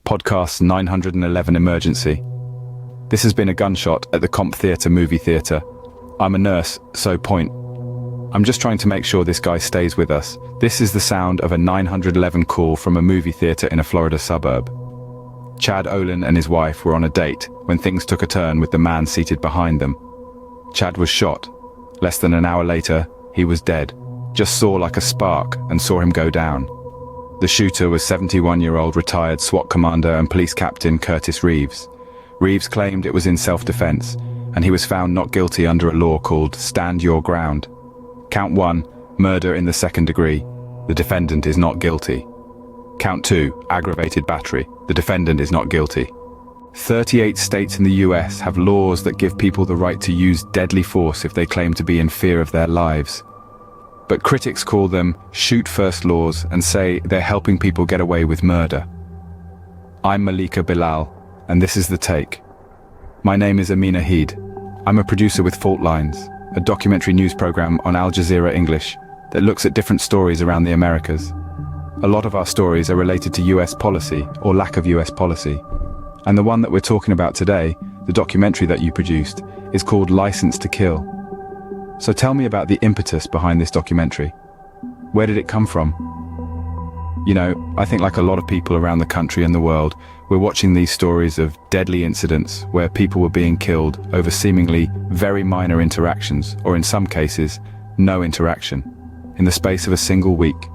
Podcast 911 Emergency. This has been a gunshot at the Comp Theatre movie theatre. I'm a nurse, so point. I'm just trying to make sure this guy stays with us. This is the sound of a 911 call from a movie theatre in a Florida suburb. Chad Olin and his wife were on a date when things took a turn with the man seated behind them. Chad was shot. Less than an hour later, he was dead. Just saw like a spark and saw him go down. The shooter was 71-year-old retired SWAT commander and police captain Curtis Reeves. Reeves claimed it was in self-defense, and he was found not guilty under a law called Stand Your Ground. Count 1, murder in the second degree. The defendant is not guilty. Count 2, aggravated battery. The defendant is not guilty. 38 states in the US have laws that give people the right to use deadly force if they claim to be in fear of their lives. But critics call them shoot-first laws and say they're helping people get away with murder. I'm Malika Bilal, and this is The Take. My name is Amina. I'm a producer with Fault Lines, a documentary news program on Al Jazeera English that looks at different stories around the Americas. A lot of our stories are related to US policy or lack of US policy. And the one that we're talking about today, the documentary that you produced, is called License to Kill. So tell me about the impetus behind this documentary. Where did it come from? You know, I think like a lot of people around the country and the world, we're watching these stories of deadly incidents where people were being killed over seemingly very minor interactions, or in some cases, no interaction. In the space of a single week,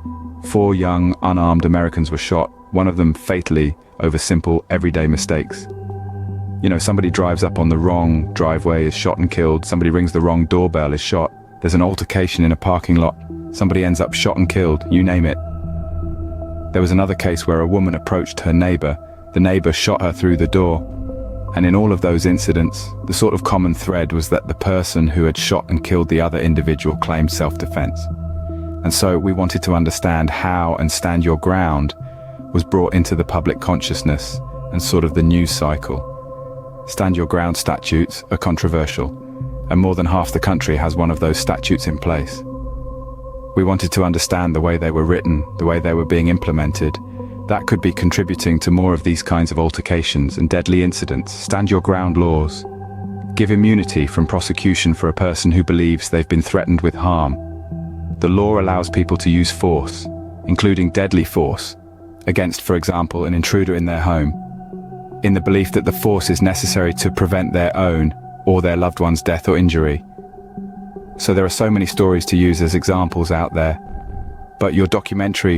4 young, unarmed Americans were shot, one of them fatally, over simple, everyday mistakes. You know, somebody drives up on the wrong driveway, is shot and killed. Somebody rings the wrong doorbell, is shot. There's an altercation in a parking lot. Somebody ends up shot and killed, you name it. There was another case where a woman approached her neighbor. The neighbor shot her through the door. And in all of those incidents, the sort of common thread was that the person who had shot and killed the other individual claimed self-defense. And so we wanted to understand how and Stand Your Ground was brought into the public consciousness and sort of the news cycle. Stand Your Ground statutes are controversial, and more than half the country has one of those statutes in place. We wanted to understand the way they were written, the way they were being implemented. That could be contributing to more of these kinds of altercations and deadly incidents. Stand Your Ground laws give immunity from prosecution for a person who believes they've been threatened with harm. The law allows people to use force, including deadly force, against, for example, an intruder in their home, in the belief that the force is necessary to prevent their own or their loved one's death or injury. So there are so many stories to use as examples out there, but your documentary